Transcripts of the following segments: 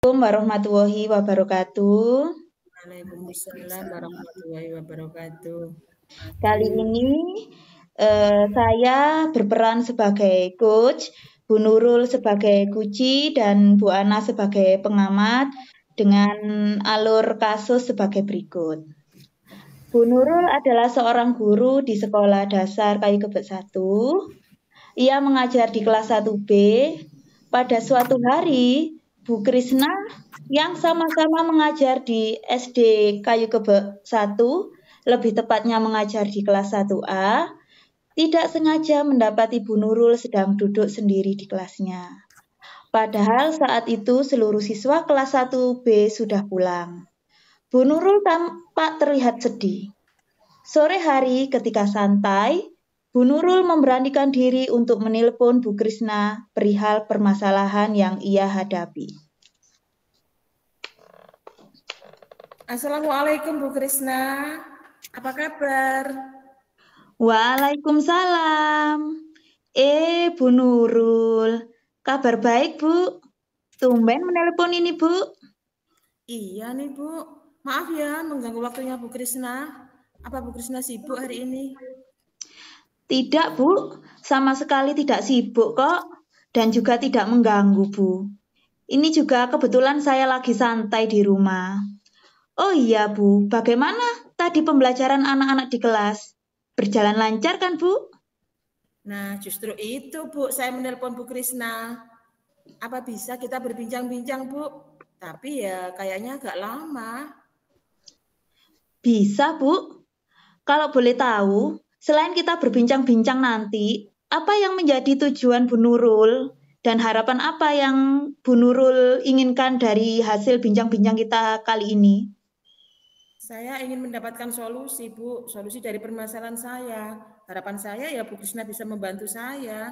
Assalamualaikum warahmatullahi wabarakatuh. Waalaikumsalam warahmatullahi wabarakatuh. Kali ini saya berperan sebagai coach, Bu Nurul sebagai kuci, dan Bu Ana sebagai pengamat dengan alur kasus sebagai berikut. Bu Nurul adalah seorang guru di Sekolah Dasar Kayu Kebek 1. Ia mengajar di kelas 1B. Pada suatu hari, Bu Krisna yang sama-sama mengajar di SD Kayu Kebek 1, lebih tepatnya mengajar di kelas 1A, tidak sengaja mendapati Bu Nurul sedang duduk sendiri di kelasnya. Padahal saat itu seluruh siswa kelas 1B sudah pulang. Bu Nurul tampak terlihat sedih. Sore hari ketika santai, Bu Nurul memberanikan diri untuk menelpon Bu Krisna perihal permasalahan yang ia hadapi. Assalamualaikum Bu Krisna, apa kabar? Waalaikumsalam. Bu Nurul, kabar baik Bu? Tumben menelpon ini Bu. Iya nih Bu, maaf ya mengganggu waktunya Bu Krisna. Apa Bu Krisna sibuk hari ini? Tidak Bu, sama sekali tidak sibuk kok. Dan juga tidak mengganggu Bu. Ini juga kebetulan saya lagi santai di rumah. Oh iya Bu, bagaimana tadi pembelajaran anak-anak di kelas? Berjalan lancar kan Bu? Nah justru itu Bu, saya menelpon Bu Krisna. Apa bisa kita berbincang-bincang Bu? Tapi ya kayaknya agak lama. Bisa Bu. Kalau boleh tahu, selain kita berbincang-bincang nanti, apa yang menjadi tujuan Bu Nurul dan harapan apa yang Bu Nurul inginkan dari hasil bincang-bincang kita kali ini? Saya ingin mendapatkan solusi Bu, solusi dari permasalahan saya. Harapan saya ya Bu Krisna bisa membantu saya.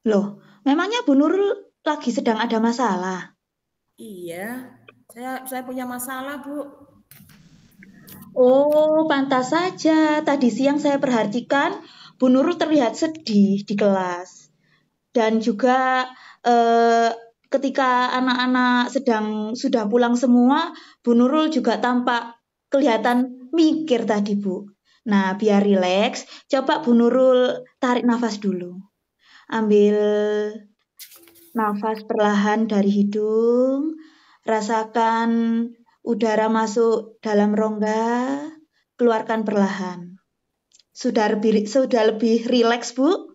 Loh, memangnya Bu Nurul lagi sedang ada masalah? Iya, saya punya masalah Bu. Oh, pantas saja. Tadi siang saya perhatikan Bu Nurul terlihat sedih di kelas. Dan juga ketika anak-anak sudah pulang semua, Bu Nurul juga tampak kelihatan mikir tadi Bu. Nah, biar rileks, coba Bu Nurul tarik nafas dulu. Ambil nafas perlahan dari hidung, rasakan udara masuk dalam rongga, keluarkan perlahan. Sudah lebih rileks Bu?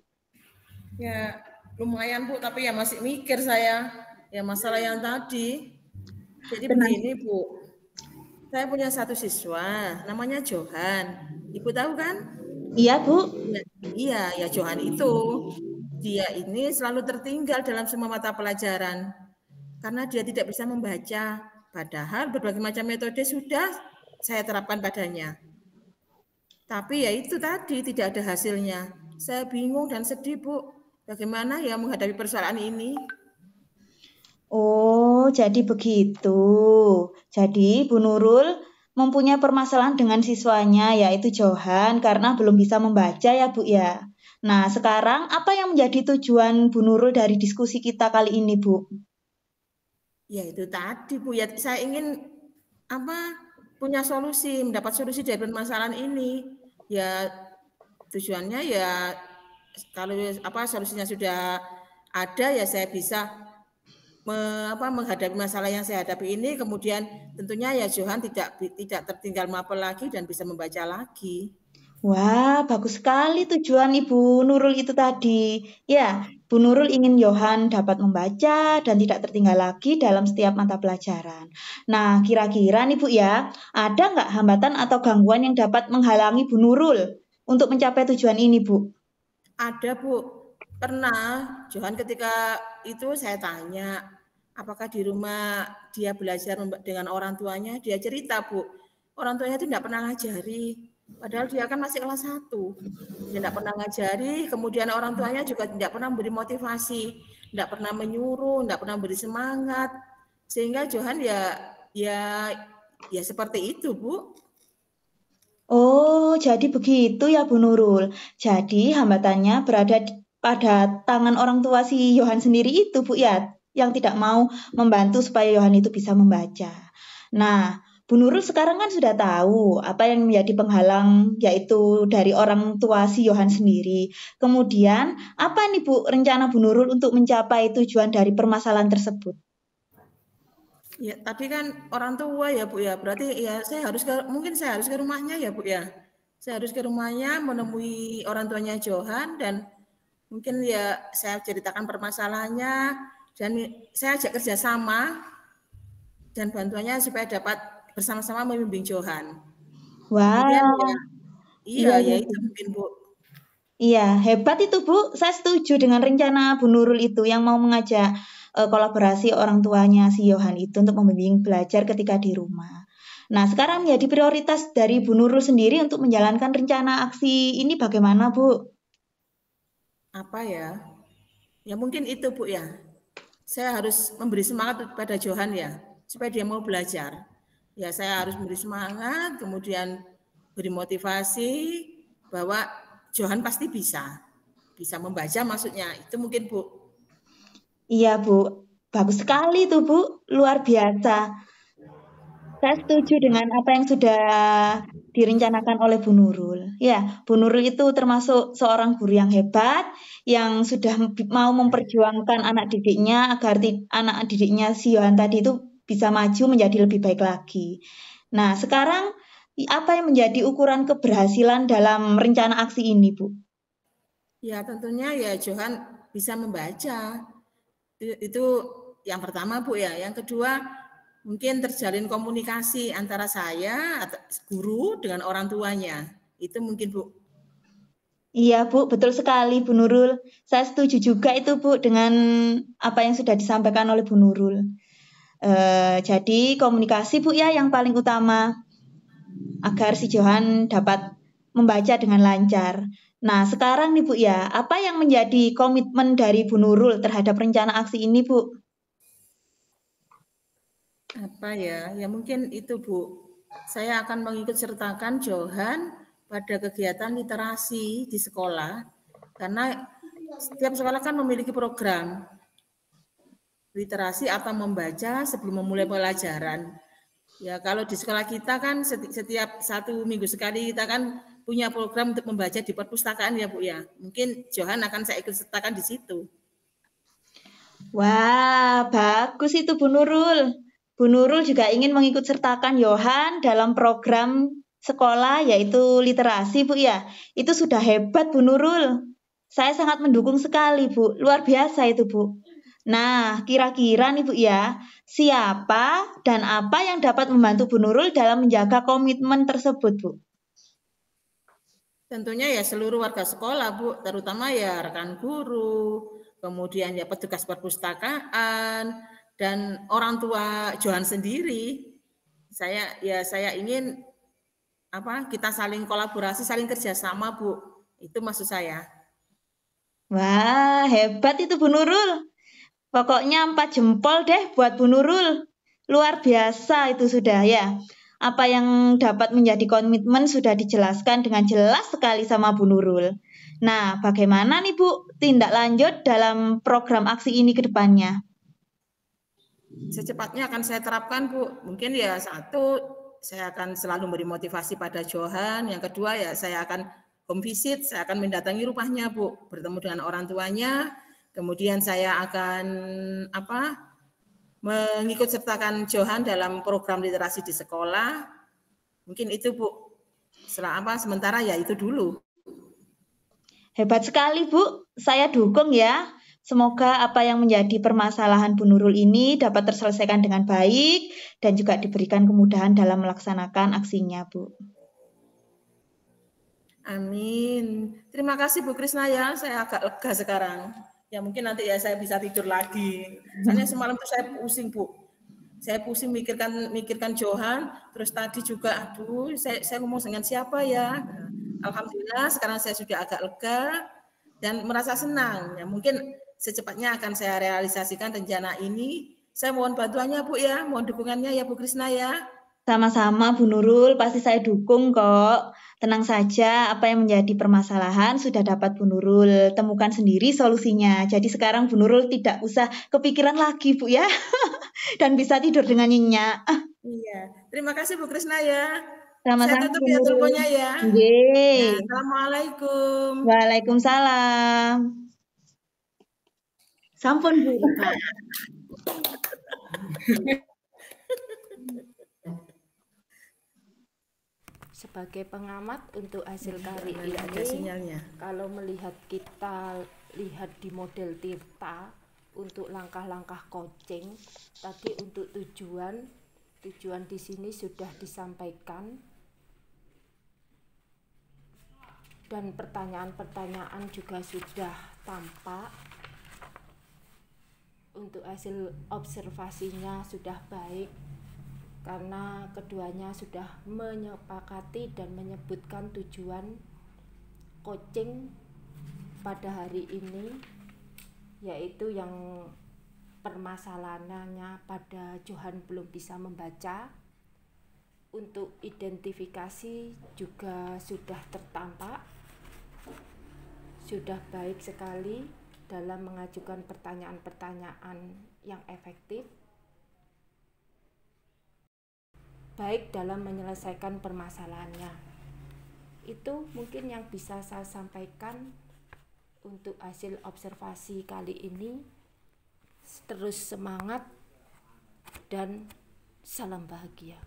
Ya, lumayan Bu, tapi ya masih mikir saya. Ya masalah yang tadi. Jadi Tenang. begini Bu, saya punya satu siswa, namanya Johan. Ibu tahu kan? Iya Bu. Iya, ya Johan itu. Dia ini selalu tertinggal dalam semua mata pelajaran. Karena dia tidak bisa membaca. Padahal berbagai macam metode sudah saya terapkan padanya. Tapi ya itu tadi tidak ada hasilnya. Saya bingung dan sedih Bu. Bagaimana ya menghadapi persoalan ini? Oh, jadi begitu. Jadi Bu Nurul mempunyai permasalahan dengan siswanya yaitu Johan karena belum bisa membaca ya Bu ya. Nah, sekarang apa yang menjadi tujuan Bu Nurul dari diskusi kita kali ini Bu? Ya itu tadi Bu, ya saya ingin punya solusi, mendapat solusi dari permasalahan ini. Ya tujuannya ya kalau solusinya sudah ada ya saya bisa menghadapi masalah yang saya hadapi ini, kemudian tentunya ya Johan tidak tertinggal mapel lagi dan bisa membaca lagi. Wah, bagus sekali tujuan Ibu Nurul itu tadi. Ya, Bu Nurul ingin Johan dapat membaca dan tidak tertinggal lagi dalam setiap mata pelajaran. Nah, kira-kira nih Bu ya, ada nggak hambatan atau gangguan yang dapat menghalangi Bu Nurul untuk mencapai tujuan ini, Bu? Ada Bu, pernah Johan ketika itu saya tanya, apakah di rumah dia belajar dengan orang tuanya, dia cerita Bu, orang tuanya itu tidak pernah ngajari. Padahal dia kan masih kelas 1. Dia tidak pernah ngajari, kemudian orang tuanya juga tidak pernah memberi motivasi, tidak pernah menyuruh, tidak pernah beri semangat. Sehingga Johan ya seperti itu, Bu. Oh, jadi begitu ya Bu Nurul. Jadi hambatannya berada pada tangan orang tua si Johan sendiri itu, Bu ya? yang tidak mau membantu supaya Yohan itu bisa membaca. Nah, Bu Nurul sekarang kan sudah tahu apa yang menjadi penghalang, yaitu dari orang tua si Yohan sendiri. Kemudian, apa nih Bu rencana Bu Nurul untuk mencapai tujuan dari permasalahan tersebut? Ya, tapi kan orang tua ya Bu ya, berarti ya mungkin saya harus ke rumahnya ya Bu ya. Saya harus ke rumahnya menemui orang tuanya Johan dan mungkin ya saya ceritakan permasalahannya dan saya ajak kerjasama dan bantuannya supaya dapat bersama-sama membimbing Johan. Wah, Kemudian ya, iya iya, ya iya. itu mungkin Bu. Iya, hebat itu Bu. Saya setuju dengan rencana Bu Nurul itu yang mau mengajak kolaborasi orang tuanya si Yohan itu untuk membimbing belajar ketika di rumah. Nah, sekarang menjadi prioritas dari Bu Nurul sendiri untuk menjalankan rencana aksi ini bagaimana, Bu? Apa ya? Ya mungkin itu Bu ya. Saya harus memberi semangat kepada Johan ya, supaya dia mau belajar. Ya saya harus memberi semangat, kemudian beri motivasi bahwa Johan pasti bisa membaca maksudnya. Itu mungkin Bu. Iya, Bu. Bagus sekali tuh, Bu. Luar biasa. Saya setuju dengan apa yang sudah direncanakan oleh Bu Nurul. Ya, Bu Nurul itu termasuk seorang guru yang hebat, yang sudah mau memperjuangkan anak didiknya agar anak didiknya si Yohan tadi itu bisa maju menjadi lebih baik lagi. Nah, sekarang apa yang menjadi ukuran keberhasilan dalam rencana aksi ini, Bu? Ya tentunya ya Johan bisa membaca. Itu yang pertama Bu ya. Yang kedua mungkin terjalin komunikasi antara saya atau guru dengan orang tuanya. Itu mungkin Bu. Iya, Bu, betul sekali, Bu Nurul. Saya setuju juga itu, Bu, dengan apa yang sudah disampaikan oleh Bu Nurul. Jadi komunikasi, Bu, ya yang paling utama agar si Johan dapat membaca dengan lancar. Nah, sekarang nih, Bu, ya, apa yang menjadi komitmen dari Bu Nurul terhadap rencana aksi ini, Bu? Apa ya? Ya mungkin itu Bu. Saya akan mengikut sertakan Johan pada kegiatan literasi di sekolah karena setiap sekolah kan memiliki program literasi atau membaca sebelum memulai pelajaran. Ya kalau di sekolah kita kan setiap 1 minggu sekali kita kan punya program untuk membaca di perpustakaan ya Bu ya. Mungkin Johan akan saya ikut sertakan di situ. Wah, bagus itu Bu Nurul. Bu Nurul juga ingin mengikut sertakan Yohan dalam program sekolah yaitu literasi, Bu ya. Itu sudah hebat Bu Nurul. Saya sangat mendukung sekali, Bu. Luar biasa itu, Bu. Nah, kira-kira nih Bu ya, siapa dan apa yang dapat membantu Bu Nurul dalam menjaga komitmen tersebut, Bu? Tentunya ya seluruh warga sekolah, Bu, terutama ya rekan guru, kemudian ya petugas perpustakaan dan orang tua Johan sendiri. Saya ingin kita saling kolaborasi, saling kerjasama, Bu. Itu maksud saya. Wah, hebat itu Bu Nurul. Pokoknya 4 jempol deh buat Bu Nurul. Luar biasa itu sudah ya. Apa yang dapat menjadi komitmen sudah dijelaskan dengan jelas sekali sama Bu Nurul. Nah, bagaimana nih Bu tindak lanjut dalam program aksi ini ke depannya? Secepatnya akan saya terapkan, Bu. Mungkin ya satu, saya akan selalu beri motivasi pada Johan. Yang kedua ya saya akan home visit, saya akan mendatangi rumahnya, Bu, bertemu dengan orang tuanya. Kemudian saya akan mengikut sertakan Johan dalam program literasi di sekolah. Mungkin itu, Bu. Sementara ya itu dulu. Hebat sekali Bu, saya dukung ya. Semoga apa yang menjadi permasalahan Bu Nurul ini dapat terselesaikan dengan baik dan juga diberikan kemudahan dalam melaksanakan aksinya, Bu. Amin. Terima kasih Bu Krisna ya, saya agak lega sekarang. Ya mungkin nanti ya saya bisa tidur lagi. Soalnya semalam tuh saya pusing, Bu. Saya pusing mikirkan Johan, terus tadi juga aduh saya ngomong dengan siapa ya. Alhamdulillah sekarang saya sudah agak lega dan merasa senang. Ya mungkin secepatnya akan saya realisasikan rencana ini. Saya mohon bantuannya Bu ya, mohon dukungannya ya Bu Krisna ya. Sama-sama Bu Nurul, pasti saya dukung kok. Tenang saja, apa yang menjadi permasalahan sudah dapat Bu Nurul temukan sendiri solusinya. Jadi sekarang Bu Nurul tidak usah kepikiran lagi Bu ya, dan bisa tidur dengan nyenyak. Iya, terima kasih Bu Krisna ya. Saya Sama-sama tutup Bu ya Nurul. teleponnya ya. Ya, Yeay. assalamualaikum. Waalaikumsalam. Sampun Bu. Hebat. Sebagai pengamat untuk hasil kali Ada ini, sinyalnya. kalau melihat kita lihat di model Tirta untuk langkah-langkah coaching, tadi untuk tujuan di sini sudah disampaikan, dan pertanyaan-pertanyaan juga sudah tampak. Untuk hasil observasinya sudah baik, karena keduanya sudah menyepakati dan menyebutkan tujuan coaching pada hari ini, yaitu yang permasalahannya pada Johan belum bisa membaca. Untuk identifikasi juga sudah tertampak, sudah baik sekali dalam mengajukan pertanyaan-pertanyaan yang efektif, baik dalam menyelesaikan permasalahannya. Itu mungkin yang bisa saya sampaikan untuk hasil observasi kali ini. Terus semangat dan salam bahagia.